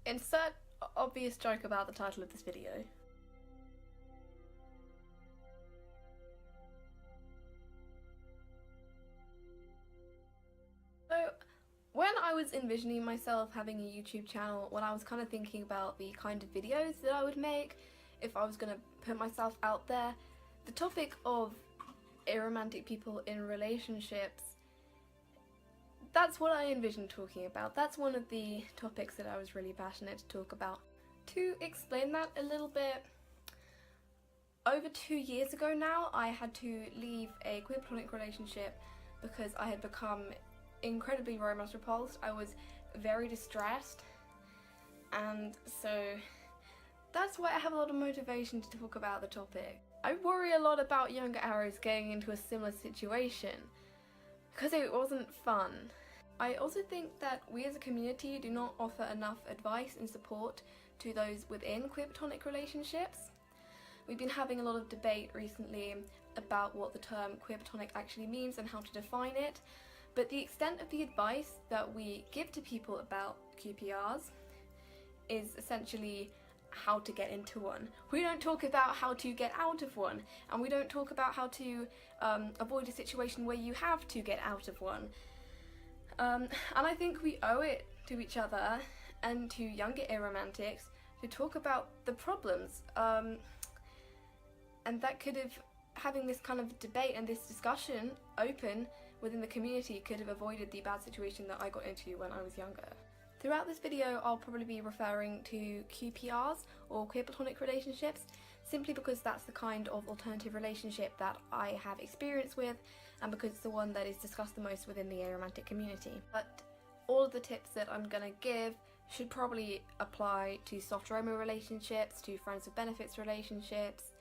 Insert obvious joke about the title of this video. So, when I was envisioning myself having a YouTube channel, when I was kind of thinking about the kind of videos that I would make if I was going to put myself out there, the topic of aromantic people in relationships, that's what I envisioned talking about. That's one of the topics that I was really passionate to talk about. To explain that a little bit, over 2 years ago now, I had to leave a queer platonic relationship because I had become incredibly romance repulsed. I was very distressed, and so that's why I have a lot of motivation to talk about the topic. I worry a lot about younger arrows getting into a similar situation because it wasn't fun. I also think that we as a community do not offer enough advice and support to those within queer platonic relationships. We've been having a lot of debate recently about what the term queer platonic actually means and how to define it, but the extent of the advice that we give to people about QPRs is essentially how to get into one. We don't talk about how to get out of one, and we don't talk about how to avoid a situation where you have to get out of one. And I think we owe it to each other and to younger aromantics to talk about the problems, and that could have, having this kind of debate and this discussion open within the community could have avoided the bad situation that I got into when I was younger. Throughout this video, I'll probably be referring to QPRs, or queer platonic relationships, simply because that's the kind of alternative relationship that I have experience with, and because it's the one that is discussed the most within the aromantic community. But all of the tips that I'm gonna give should probably apply to soft roma relationships, to friends with benefits relationships,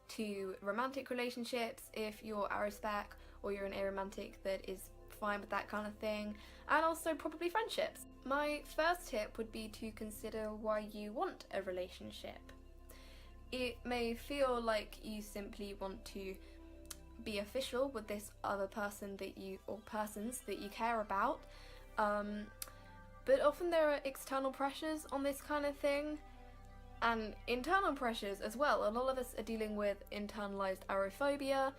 to romantic relationships if you're arospec or you're an aromantic that is fine with that kind of thing, and also probably friendships. My first tip would be to consider why you want a relationship. It may feel like you simply want to be official with this other person that you, or persons that you care about, but often there are external pressures on this kind of thing, and internal pressures as well. A lot of us are dealing with internalized arophobia.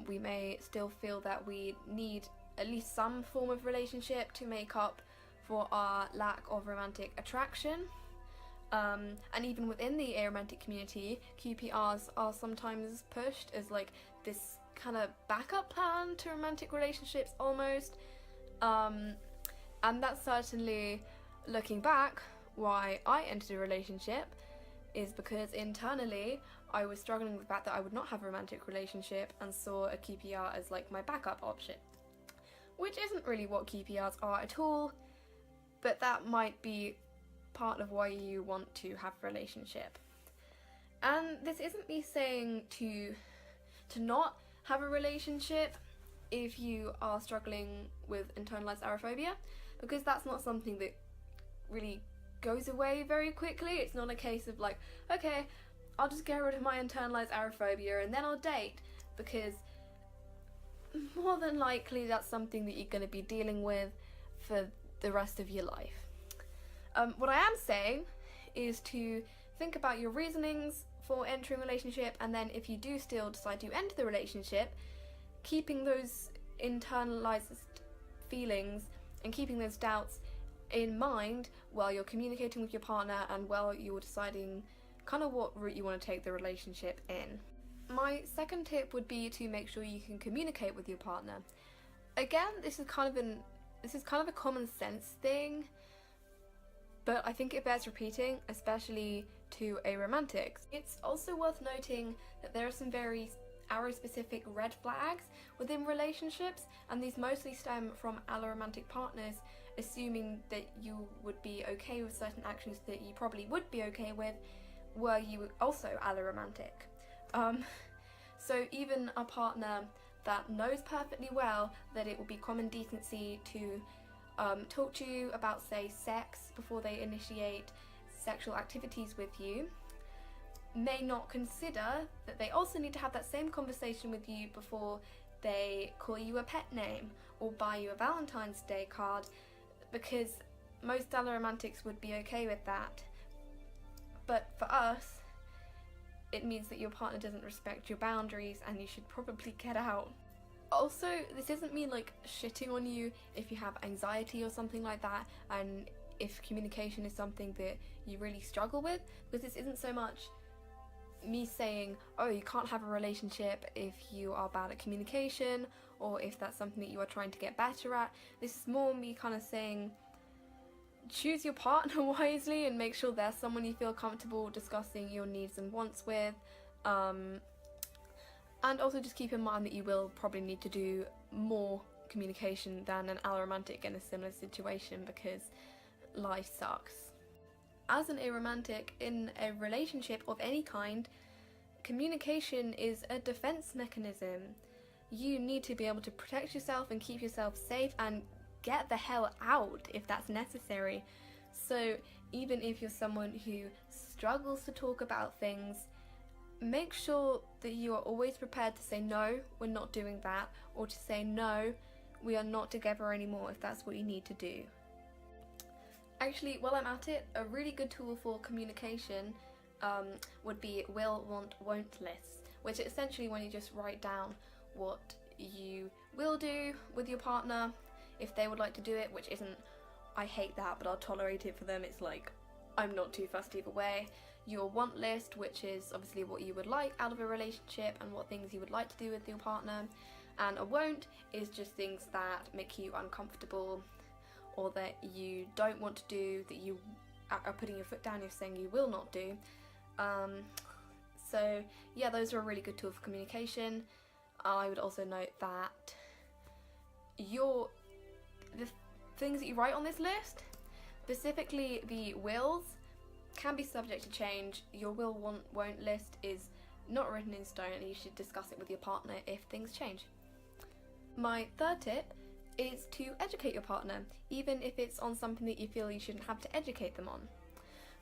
We may still feel that we need at least some form of relationship to make up for our lack of romantic attraction. And even within the aromantic community, QPRs are sometimes pushed as like this kind of backup plan to romantic relationships almost. And that's certainly, looking back, why I entered a relationship, is because internally I was struggling with the fact that I would not have a romantic relationship and saw a QPR as like my backup option. Which isn't really what QPRs are at all, but that might be part of why you want to have a relationship. And this isn't me saying to not have a relationship if you are struggling with internalized arophobia, because that's not something that really goes away very quickly. It's not a case of like, okay, I'll just get rid of my internalized arophobia and then I'll date, because more than likely that's something that you're going to be dealing with for the rest of your life. What I am saying is to think about your reasonings for entering a relationship, and then if you do still decide to enter the relationship, keeping those internalized feelings and keeping those doubts in mind while you're communicating with your partner and while you're deciding kind of what route you want to take the relationship in. My second tip would be to make sure you can communicate with your partner. Again, this is kind of a common sense thing, but I think it bears repeating, especially to aromantics. It's also worth noting that there are some very aro-specific red flags within relationships, and these mostly stem from alloromantic partners assuming that you would be okay with certain actions that you probably would be okay with were you also alloromantic. So even a partner that knows perfectly well that it will be common decency to talk to you about, say, sex before they initiate sexual activities with you, may not consider that they also need to have that same conversation with you before they call you a pet name or buy you a Valentine's Day card, because most aromantics would be okay with that, but for us, it means that your partner doesn't respect your boundaries and you should probably get out. Also, this isn't me like shitting on you if you have anxiety or something like that, and if communication is something that you really struggle with, because this isn't so much me saying, oh, you can't have a relationship if you are bad at communication, or if that's something that you are trying to get better at. This is more me kind of saying, choose your partner wisely and make sure they're someone you feel comfortable discussing your needs and wants with. And also just keep in mind that you will probably need to do more communication than an aromantic in a similar situation, because life sucks. As an aromantic in a relationship of any kind, communication is a defense mechanism. You need to be able to protect yourself and keep yourself safe and get the hell out if that's necessary. So even if you're someone who struggles to talk about things, make sure that you are always prepared to say no, we're not doing that, or to say no, we are not together anymore if that's what you need to do. Actually, while I'm at it, a really good tool for communication would be will, want, won't lists, which is essentially when you just write down what you will do with your partner if they would like to do it, which isn't, I hate that, but I'll tolerate it for them. It's like, I'm not too fussed either way. Your want list, which is obviously what you would like out of a relationship and what things you would like to do with your partner. And a won't is just things that make you uncomfortable or that you don't want to do, that you are putting your foot down, you're saying you will not do. So yeah, those are a really good tool for communication. I would also note that the things that you write on this list, specifically the wills, can be subject to change. Your will, want, won't list is not written in stone and you should discuss it with your partner if things change. My third tip is to educate your partner, even if it's on something that you feel you shouldn't have to educate them on.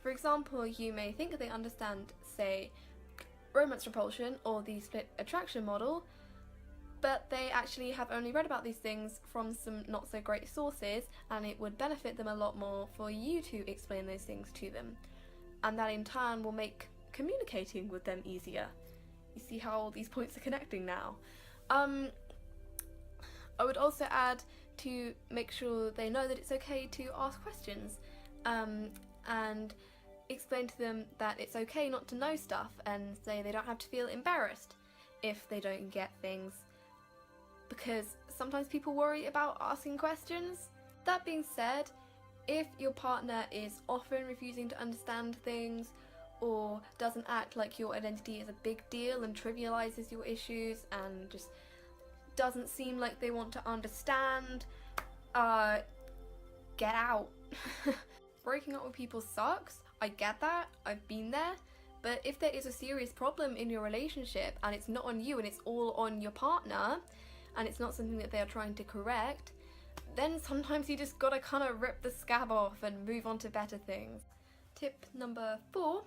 For example, you may think that they understand, say, romance repulsion or the split attraction model, but they actually have only read about these things from some not so great sources, and it would benefit them a lot more for you to explain those things to them. And that in turn will make communicating with them easier. You see how all these points are connecting now? I would also add to make sure they know that it's okay to ask questions, and explain to them that it's okay not to know stuff, and say they don't have to feel embarrassed if they don't get things, because sometimes people worry about asking questions. That being said, if your partner is often refusing to understand things or doesn't act like your identity is a big deal and trivializes your issues and just doesn't seem like they want to understand, get out. Breaking up with people sucks, I get that, I've been there, but if there is a serious problem in your relationship and it's not on you and it's all on your partner and it's not something that they are trying to correct, then sometimes you just gotta kind of rip the scab off and move on to better things. Tip number 4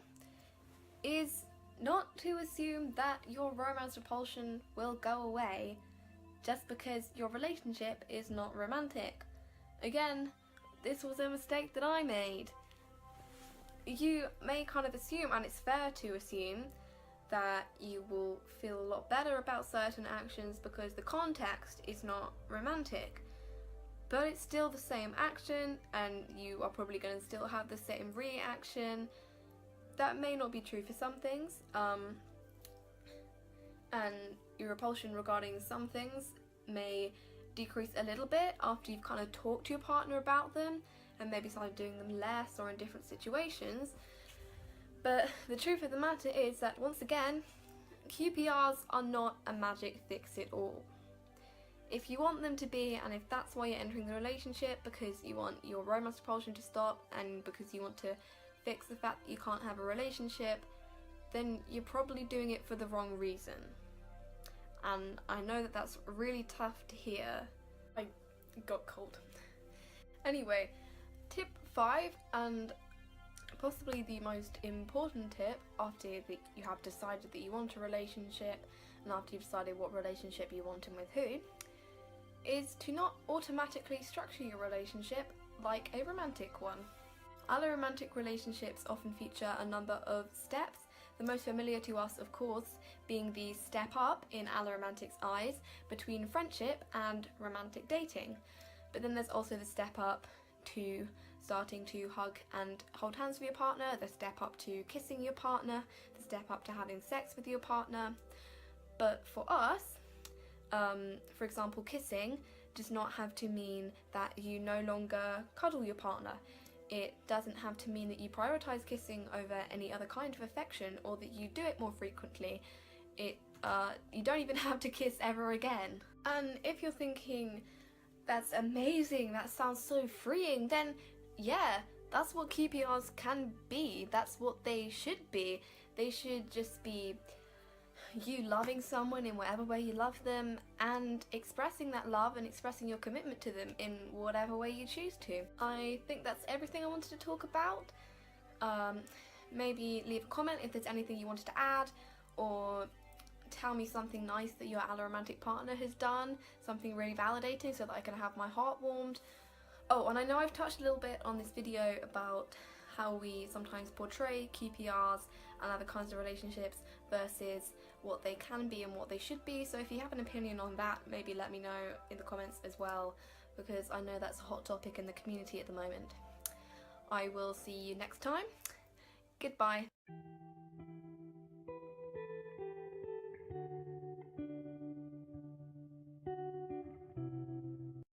is not to assume that your romance repulsion will go away just because your relationship is not romantic. Again, this was a mistake that I made. You may kind of assume, and it's fair to assume, that you will feel a lot better about certain actions because the context is not romantic. But it's still the same action and you are probably going to still have the same reaction. That may not be true for some things, and your repulsion regarding some things may decrease a little bit after you've kind of talked to your partner about them and maybe started doing them less or in different situations. But the truth of the matter is that, once again, QPRs are not a magic fix-it-all. If you want them to be, and if that's why you're entering the relationship, because you want your romance repulsion to stop and because you want to fix the fact that you can't have a relationship, then you're probably doing it for the wrong reason. And I know that that's really tough to hear. I got cold. Anyway, tip 5, and possibly the most important tip after that you have decided that you want a relationship and after you've decided what relationship you want and with who, is to not automatically structure your relationship like a romantic one. Aromantic relationships often feature a number of steps, the most familiar to us, of course, being the step up in aromantic's eyes between friendship and romantic dating. But then there's also the step up to starting to hug and hold hands with your partner, the step up to kissing your partner, the step up to having sex with your partner. But for us, for example, kissing does not have to mean that you no longer cuddle your partner. It doesn't have to mean that you prioritize kissing over any other kind of affection or that you do it more frequently. You don't even have to kiss ever again. And if you're thinking, that's amazing, that sounds so freeing, then yeah, that's what QPRs can be. That's what they should be. They should just be you loving someone in whatever way you love them and expressing that love and expressing your commitment to them in whatever way you choose to. I think that's everything I wanted to talk about. Maybe leave a comment if there's anything you wanted to add, or tell me something nice that your aromantic partner has done, something really validating so that I can have my heart warmed. Oh, and I know I've touched a little bit on this video about how we sometimes portray QPRs and other kinds of relationships versus what they can be and what they should be. So if you have an opinion on that, maybe let me know in the comments as well, because I know that's a hot topic in the community at the moment. I will see you next time. Goodbye.